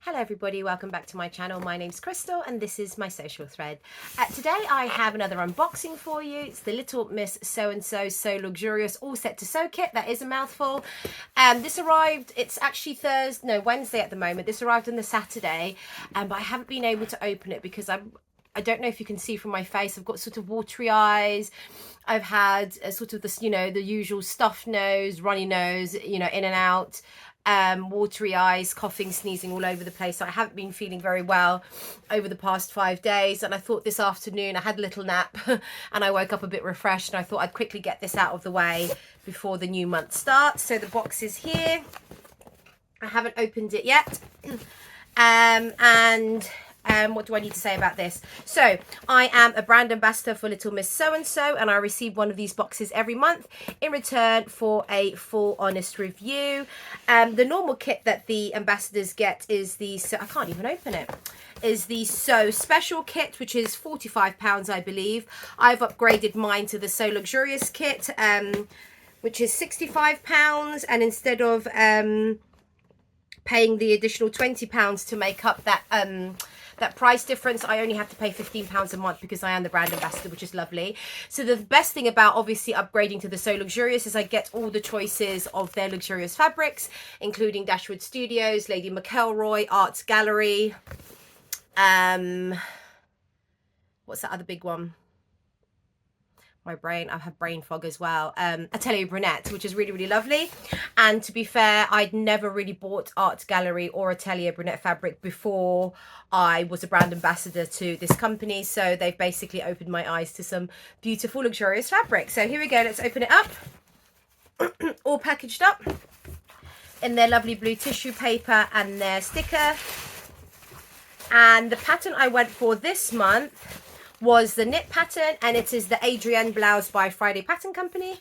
Hello everybody, welcome back to my channel. My name's Crystal and this is my social thread. Today I have another unboxing for you. It's the Little Miss So-and-So So Luxurious All Set to Sew kit. That is a mouthful. This arrived, it's actually Wednesday at the moment. This arrived on the Saturday, but I haven't been able to open it because I don't know if you can see from my face, I've got sort of watery eyes. I've had a sort of this, the usual stuffed nose, runny nose, in and out. Watery eyes, coughing, sneezing all over the place. So I haven't been feeling very well over the past 5 days, and I thought this afternoon I had a little nap and I woke up a bit refreshed, and I thought I'd quickly get this out of the way before the new month starts. So the box is here. I haven't opened it yet. What do I need to say about this? So I am a brand ambassador for Little Miss So-and-So, and I receive one of these boxes every month in return for a full honest review. The normal kit that the ambassadors get is the, I can't even open it, is the So Special kit, which is £45, I believe. I've upgraded mine to the So Luxurious kit, which is £65, and instead of paying the additional £20 to make up that price difference, I only have to pay £15 a month because I am the brand ambassador, which is lovely. So the best thing about obviously upgrading to the So Luxurious is I get all the choices of their luxurious fabrics, including Dashwood Studios, Lady McElroy, Arts Gallery, what's that other big one? My brain, I have brain fog as well. Atelier Brunette, which is really, really lovely. And to be fair, I'd never really bought Art Gallery or Atelier Brunette fabric before I was a brand ambassador to this company. So they've basically opened my eyes to some beautiful, luxurious fabric. So here we go, let's open it up. All packaged up in their lovely blue tissue paper and their sticker. And the pattern I went for this month was the knit pattern, and it is the Adrienne blouse by Friday Pattern Company.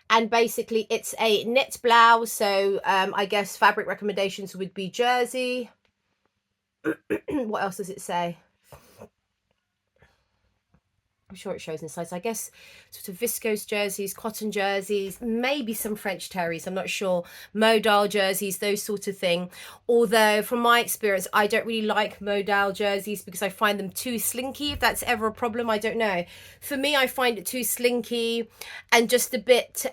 And basically it's a knit blouse, so I guess fabric recommendations would be jersey. What else does it say? I'm sure it shows inside. So I guess sort of viscose jerseys, cotton jerseys, maybe some French terries, I'm not sure. Modal jerseys, those sort of thing. Although from my experience, I don't really like modal jerseys because I find them too slinky. If that's ever a problem, I don't know. For me, I find it too slinky and just a bit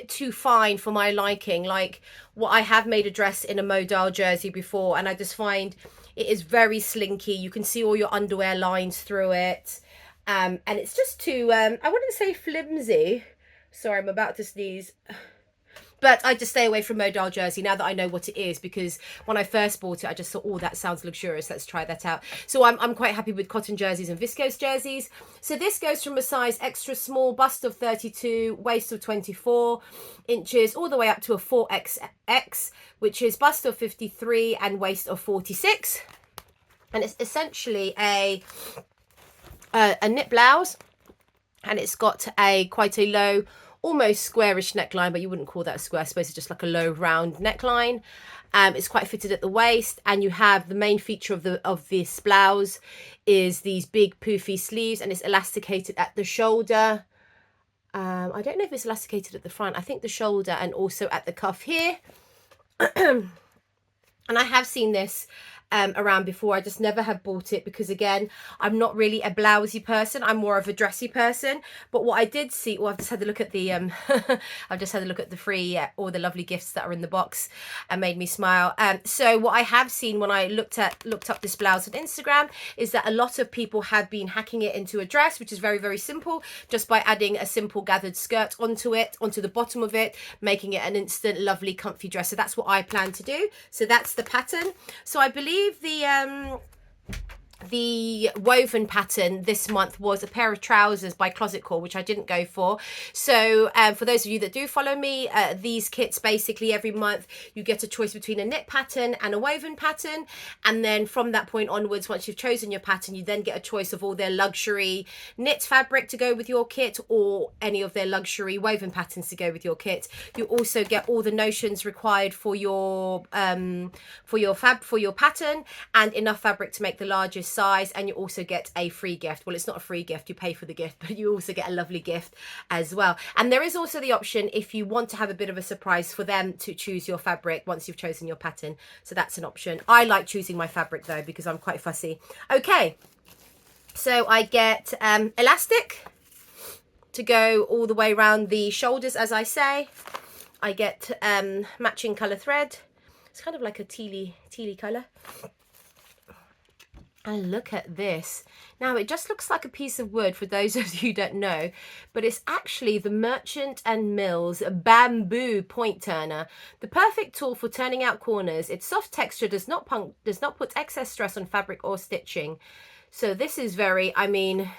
too fine for my liking. Like, what I have made a dress in a modal jersey before, and I just find it is very slinky. You can see all your underwear lines through it, and it's just too I wouldn't say flimsy. Sorry, I'm about to sneeze. But I just stay away from modal jersey now that I know what it is, because when I first bought it, I just thought, oh, that sounds luxurious. Let's try that out. So I'm quite happy with cotton jerseys and viscose jerseys. So this goes from a size extra small, bust of 32, waist of 24 inches, all the way up to a 4XX, which is bust of 53 and waist of 46. And it's essentially a knit blouse, and it's got quite a low, almost squarish neckline, but you wouldn't call that a square. I suppose it's just like a low round neckline. It's quite fitted at the waist, and you have the main feature of this blouse is these big poofy sleeves, and it's elasticated at the shoulder. I don't know if it's elasticated at the front. I think the shoulder, and also at the cuff here. And I have seen this around before. I just never have bought it because, again, I'm not really a blousey person. I'm more of a dressy person. But what I did see, well, I've just had a look at the I've just had a look at the free all the lovely gifts that are in the box, and made me smile. So what I have seen when I looked up this blouse on Instagram is that a lot of people have been hacking it into a dress, which is very, very simple, just by adding a simple gathered skirt onto the bottom of it, making it an instant lovely comfy dress. So that's what I plan to do. So that's the pattern. So I believe the woven pattern this month was a pair of trousers by Closet Core, which I didn't go for. So for those of you that do follow me, these kits, basically every month you get a choice between a knit pattern and a woven pattern, and then from that point onwards, once you've chosen your pattern, you then get a choice of all their luxury knit fabric to go with your kit, or any of their luxury woven patterns to go with your kit. You also get all the notions required for your pattern, and enough fabric to make the largest size, and you also get a free gift. Well, it's not a free gift, you pay for the gift, but you also get a lovely gift as well. And there is also the option, if you want to have a bit of a surprise, for them to choose your fabric once you've chosen your pattern. So that's an option. I like choosing my fabric though, because I'm quite fussy. Okay, so I get elastic to go all the way around the shoulders, as I say. I get matching colour thread. It's kind of like a tealy colour. And look at this. Now, it just looks like a piece of wood for those of you who don't know, but it's actually the Merchant and Mills bamboo point turner. The perfect tool for turning out corners. Its soft texture does not put excess stress on fabric or stitching. So this is very, I mean,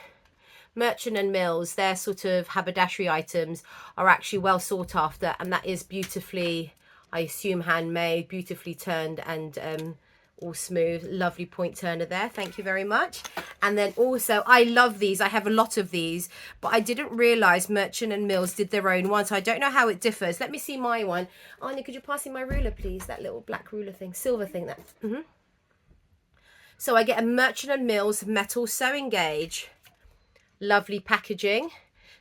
Merchant and Mills, their sort of haberdashery items are actually well sought after, and that is beautifully, I assume, handmade, beautifully turned and all smooth. Lovely point turner there, thank you very much. And then also, I love these, I have a lot of these, but I didn't realize Merchant and Mills did their own one, so I don't know how it differs. Let me see my one. Anya, could you pass me my ruler, please? That little black ruler thing, silver thing, that. So I get a Merchant and Mills metal sewing gauge. Lovely packaging.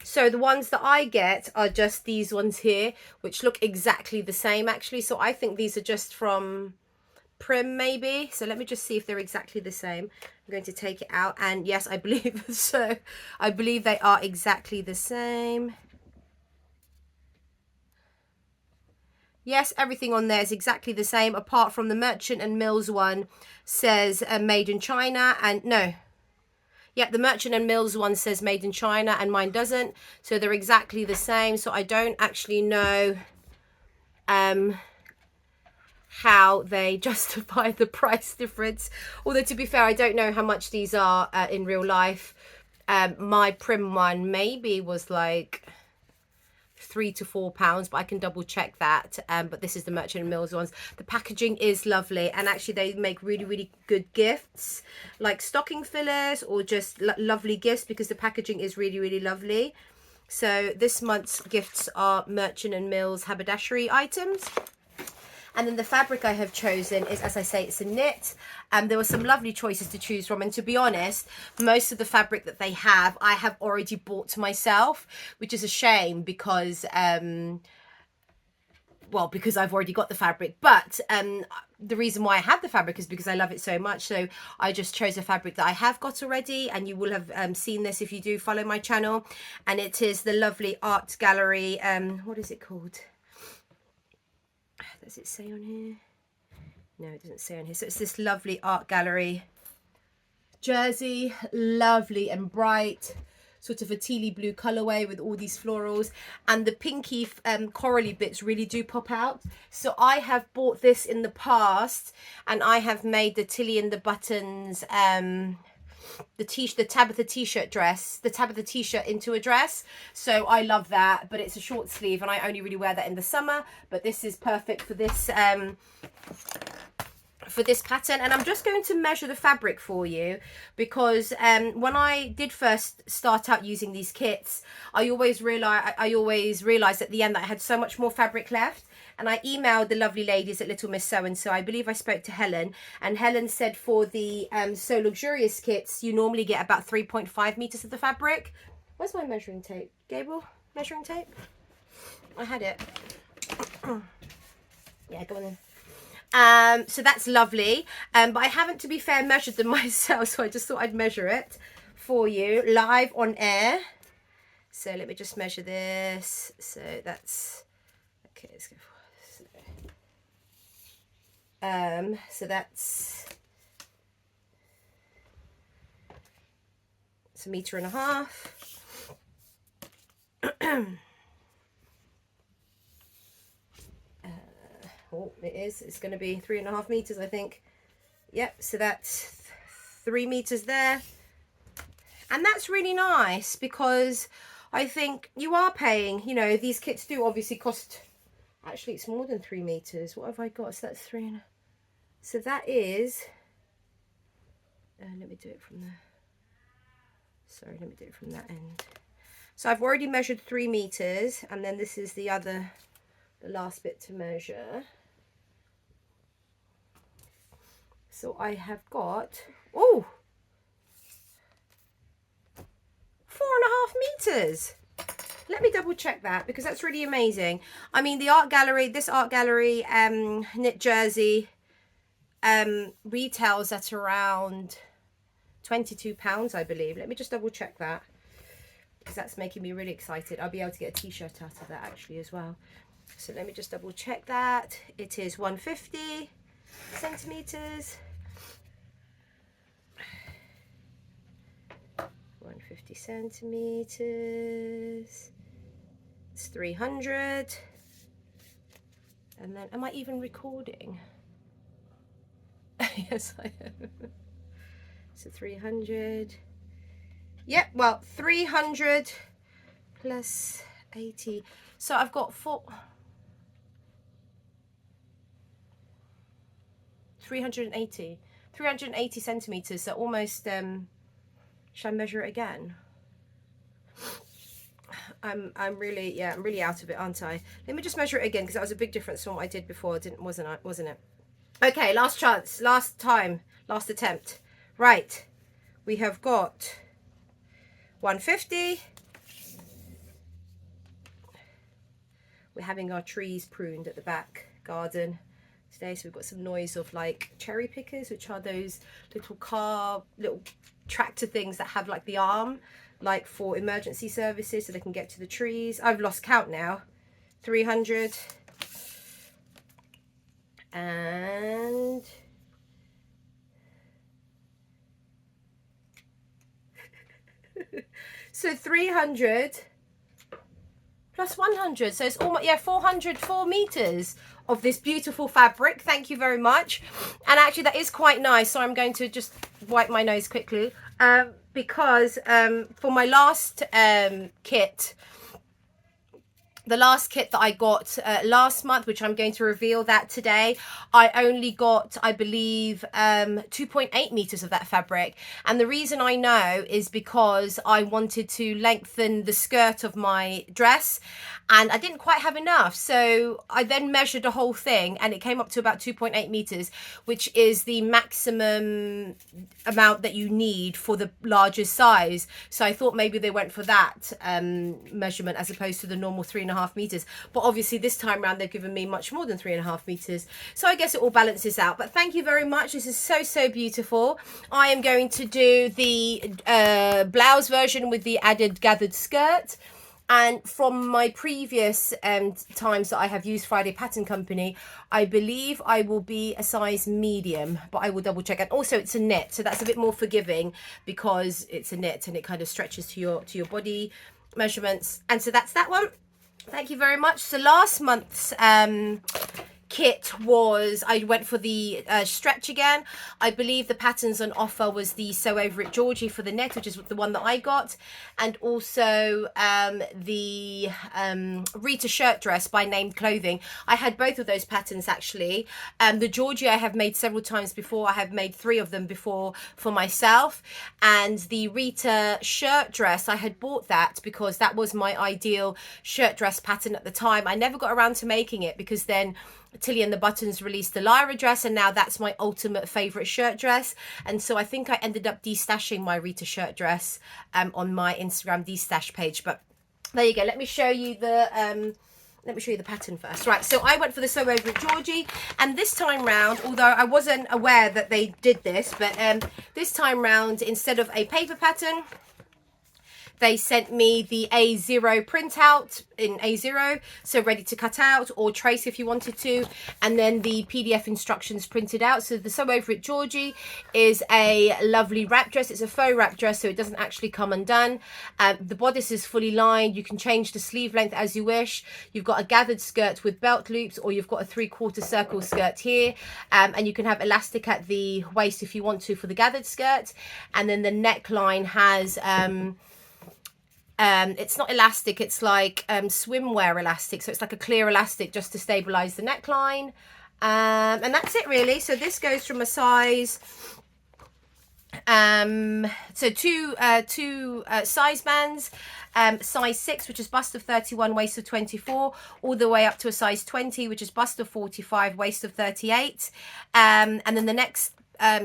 So the ones that I get are just these ones here, which look exactly the same actually. So I think these are just from Prim maybe. So let me just see if they're exactly the same. I'm going to take it out, and yes, I believe so. I believe they are exactly the same. Yes, everything on there is exactly the same, apart from the Merchant and Mills one says made in China, and no. Yeah, the Merchant and Mills one says made in China and mine doesn't. So they're exactly the same. So I don't actually know how they justify the price difference. Although, to be fair, I don't know how much these are in real life. My Prim one maybe was like £3 to £4, but I can double check that. But this is the Merchant and Mills ones. The packaging is lovely, and actually they make really good gifts, like stocking fillers or just lovely gifts, because the packaging is really lovely. So this month's gifts are Merchant and Mills haberdashery items. And then the fabric I have chosen is, as I say, it's a knit. There were some lovely choices to choose from. And to be honest, most of the fabric that they have, I have already bought to myself, which is a shame because, well, because I've already got the fabric. But the reason why I have the fabric is because I love it so much. So I just chose a fabric that I have got already. And you will have seen this if you do follow my channel. And it is the lovely art gallery. What is it called? Does it say on here? No, it doesn't say on here. So it's this lovely art gallery jersey, lovely and bright, sort of a tealy blue colorway with all these florals, and the pinky corally bits really do pop out. So I have bought this in the past, and I have made the Tilly and the Buttons the Tabitha t-shirt dress, the Tabitha t-shirt into a dress. So I love that, but it's a short sleeve and I only really wear that in the summer. But this is perfect for this pattern. And I'm just going to measure the fabric for you, because when I did first start out using these kits, I always realized at the end that I had so much more fabric left. And I emailed the lovely ladies at Little Miss So-and-so. I believe I spoke to Helen. And Helen said for the So Luxurious kits, you normally get about 3.5 meters of the fabric. Where's my measuring tape? Gabriel, measuring tape? I had it. Yeah, go on then. So that's lovely. But I haven't, to be fair, measured them myself. So I just thought I'd measure it for you live on air. So let me just measure this. So that's... Okay, let's go for so that's it's 1.5 meters. Oh, it is. It's going to be 3.5 meters, I think. Yep. So that's 3 meters there, and that's really nice because I think you are paying. You know, these kits do obviously cost. Actually, it's more than 3 meters. What have I got? So that's 3.5. So that is, let me do it from there. Sorry, let me do it from that end. So I've already measured 3 meters, and then this is the last bit to measure. So I have got, oh, meters. Let me double check that, because that's really amazing. I mean, the art gallery, this art gallery knit jersey retails at around £22, I believe. Let me just double check that, because that's making me really excited. I'll be able to get a t-shirt out of that actually as well. So let me just double check that. It is 150 centimeters. 150 centimeters. It's 300. And then, am I even recording? Yes, I am. So 300. Yep, well, 300 plus 80. So I've got 380 centimeters. So almost, should I measure it again? I'm really out of it, aren't I? Let me just measure it again, because that was a big difference from what I did before, wasn't it? Okay, last chance, last time, last attempt. Right, we have got 150. We're having our trees pruned at the back garden today, so we've got some noise of like cherry pickers, which are those little tractor things that have like the arm, like for emergency services, so they can get to the trees. I've lost count now. 300 and so 300 plus 100, so it's almost 404 meters of this beautiful fabric. Thank you very much. And actually that is quite nice, so I'm going to just wipe my nose quickly, because for my last kit, the last kit that I got last month, which I'm going to reveal that today, I only got, I believe, 2.8 meters of that fabric. And the reason I know is because I wanted to lengthen the skirt of my dress, and I didn't quite have enough. So I then measured the whole thing, and it came up to about 2.8 meters, which is the maximum amount that you need for the largest size. So I thought maybe they went for that measurement as opposed to the normal 3.5 meters. But obviously this time around they've given me much more than 3.5 meters. So I guess it all balances out. But thank you very much. This is so beautiful. I am going to do the blouse version with the added gathered skirt. And from my previous times that I have used Friday Pattern Company, I believe I will be a size medium, but I will double check. And also it's a knit, so that's a bit more forgiving because it's a knit and it kind of stretches to your body measurements. And so that's that one. Thank you very much. So last month's kit was, I went for the stretch again. I believe the patterns on offer was the Sew Over It Georgie for the knit, which is the one that I got, and also the Rita shirt dress by Named Clothing. I had both of those patterns actually. The Georgie I have made several times before. I have made 3 of them before for myself, and the Rita shirt dress, I had bought that because that was my ideal shirt dress pattern at the time. I never got around to making it because then Tilly and the Buttons released the Lyra dress, and now that's my ultimate favorite shirt dress. And so I think I ended up destashing my Rita shirt dress on my Instagram destash page. But there you go. Let me show you the pattern first. Right, so I went for the Sew Over It Georgie, and this time round, although I wasn't aware that they did this, but this time round, instead of a paper pattern, they sent me the A0 printout in A0, so ready to cut out or trace if you wanted to, and then the PDF instructions printed out. So the Sew Over It Georgie is a lovely wrap dress. It's a faux wrap dress, so it doesn't actually come undone. The bodice is fully lined. You can change the sleeve length as you wish. You've got a gathered skirt with belt loops, or you've got a 3/4 circle skirt here, and you can have elastic at the waist if you want to for the gathered skirt. And then the neckline has it's not elastic, it's like swimwear elastic, so it's like a clear elastic just to stabilize the neckline, and that's it really. So this goes from a size so two size bands, size 6, which is bust of 31, waist of 24, all the way up to a size 20, which is bust of 45, waist of 38, and then the next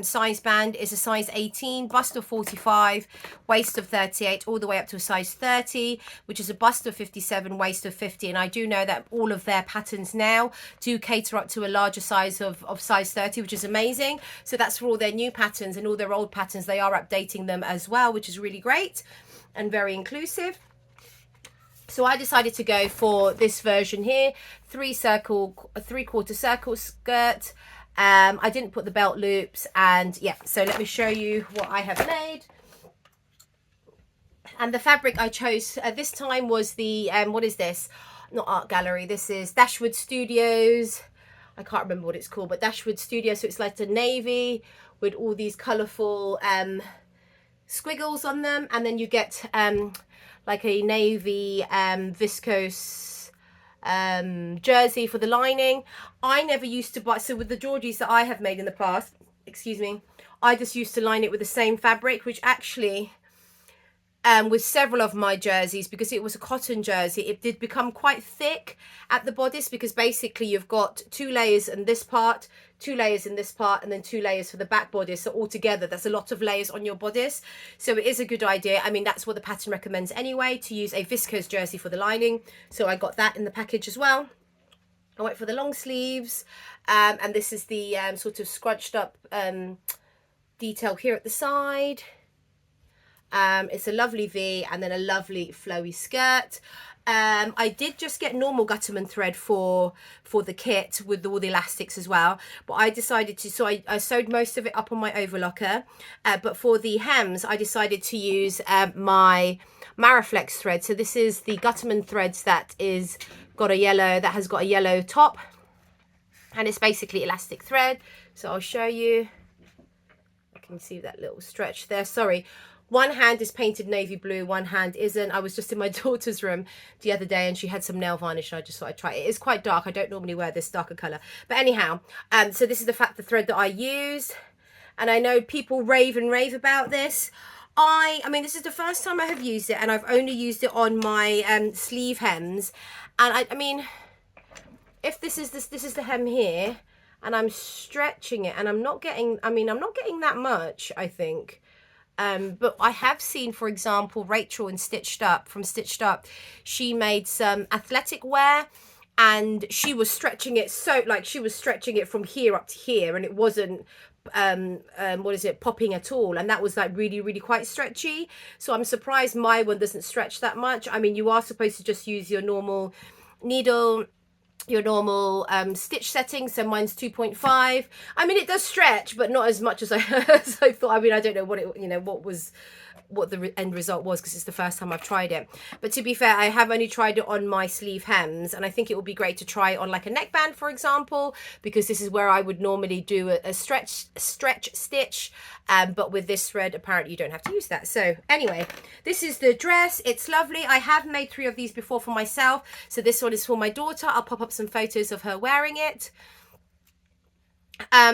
size band is a size 18, bust of 45, waist of 38, all the way up to a size 30, which is a bust of 57, waist of 50. And I do know that all of their patterns now do cater up to a larger size of size 30, which is amazing. So that's for all their new patterns, and all their old patterns, they are updating them as well, which is really great and very inclusive. So I decided to go for this version here, 3/4 circle skirt. I didn't put the belt loops, and yeah, so let me show you what I have made. And the fabric I chose this time was the what is this? Not Art Gallery, this is Dashwood Studios. I can't remember what it's called, but Dashwood Studios. So it's like a navy with all these colorful squiggles on them, and then you get like a navy viscose jersey for the lining. I never used to buy, so with the Georgies that I have made in the past, excuse me, I just used to line it with the same fabric, which actually with several of my jerseys, because it was a cotton jersey, it did become quite thick at the bodice, because basically you've got 2 layers in this part, 2 layers in this part, and then 2 layers for the back bodice. So altogether that's a lot of layers on your bodice. So it is a good idea. I mean, that's what the pattern recommends anyway, to use a viscose jersey for the lining. So I got that in the package as well. I went for the long sleeves, and this is the sort of scrunched up detail here at the side. It's a lovely V, and then a lovely flowy skirt. I did just get normal Gutterman thread for the kit with all the elastics as well, but I decided to, so I sewed most of it up on my overlocker, but for the hems I decided to use my Maraflex thread. So this is the Gutterman threads that has got a yellow top, and it's basically elastic thread. So I'll show you. I can see that little stretch there. Sorry, one hand is painted navy blue, one hand isn't. I was just in my daughter's room the other day and she had some nail varnish, and I just thought I'd try it. It is quite dark. I don't normally wear this darker color, but anyhow, so this is the thread that I used, and I know people rave and rave about this. I mean, this is the first time I have used it, and I've only used it on my sleeve hems, and I mean, if this is the hem here, and I'm stretching it, and I'm not getting, I mean, I'm not getting that much, I think. But I have seen, for example, Rachel in Stitched Up, from Stitched Up, she made some athletic wear, and she was stretching it, so like she was stretching it from here up to here, and it wasn't what is it, popping at all, and that was like really quite stretchy. So I'm surprised my one doesn't stretch that much. I mean, you are supposed to just use your normal needle, your normal stitch setting, so mine's 2.5. I mean, it does stretch, but not as much as I as I thought. I mean, I don't know what it, you know, what the end result was, because it's the first time I've tried it. But to be fair, I have only tried it on my sleeve hems, and I think it would be great to try it on like a neckband, for example, because this is where I would normally do a stretch stitch, but with this thread apparently you don't have to use that. So anyway, this is the dress. It's lovely. I have made 3 of these before for myself, so this one is for my daughter. I'll pop up some photos of her wearing it.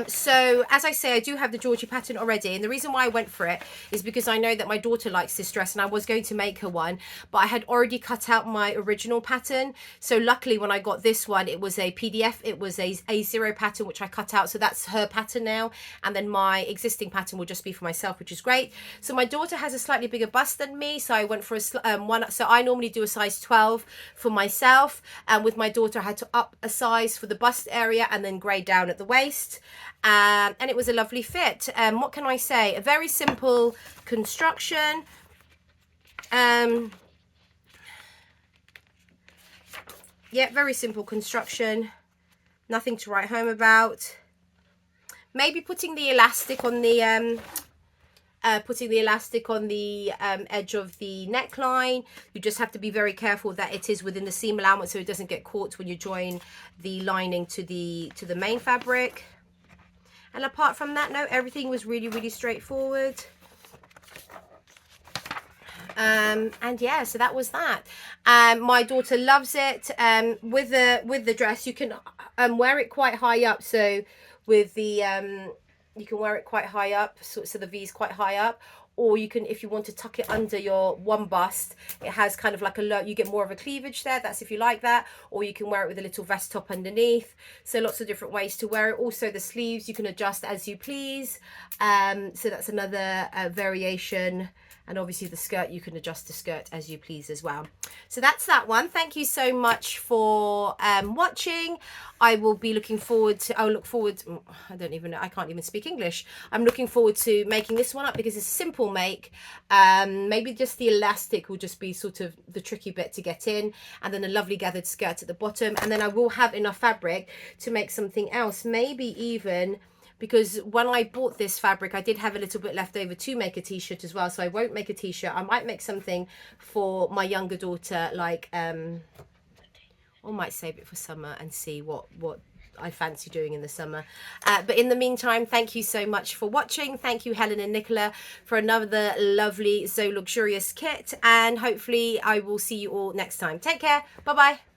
So as I say, I do have the Georgie pattern already, and the reason why I went for it is because I know that my daughter likes this dress, and I was going to make her one, but I had already cut out my original pattern. So luckily when I got this one, it was a PDF, it was a A0 pattern which I cut out, so that's her pattern now, and then my existing pattern will just be for myself, which is great. So my daughter has a slightly bigger bust than me, so I went for a one, so I normally do a size 12 for myself, and with my daughter I had to up a size for the bust area and then grade down at the waist. And it was a lovely fit. What can I say? A very simple construction. Yeah, very simple construction. Nothing to write home about. Maybe putting the elastic on the edge of the neckline. You just have to be very careful that it is within the seam allowance, so it doesn't get caught when you join the lining to the main fabric. And apart from that, no, everything was really straightforward. And yeah, so that was that. My daughter loves it. With the dress, you can wear it quite high up. So with the you can wear it quite high up, so the V is quite high up, or you can, if you want to tuck it under your one bust, it has kind of like a low, you get more of a cleavage there, that's if you like that, or you can wear it with a little vest top underneath. So lots of different ways to wear it. Also the sleeves you can adjust as you please, so that's another variation. And obviously the skirt, you can adjust the skirt as you please as well. So that's that one. Thank you so much for watching. I will be looking forward to, I don't even know, I can't even speak English. I'm looking forward to making this one up because it's a simple make. Maybe just the elastic will just be sort of the tricky bit to get in, and then a lovely gathered skirt at the bottom. And then I will have enough fabric to make something else, maybe even, because when I bought this fabric, I did have a little bit left over to make a t-shirt as well. So I won't make a t-shirt. I might make something for my younger daughter, like, or might save it for summer and see what I fancy doing in the summer. But in the meantime, thank you so much for watching. Thank you, Helen and Nicola, for another lovely So Luxurious kit. And hopefully I will see you all next time. Take care. Bye-bye.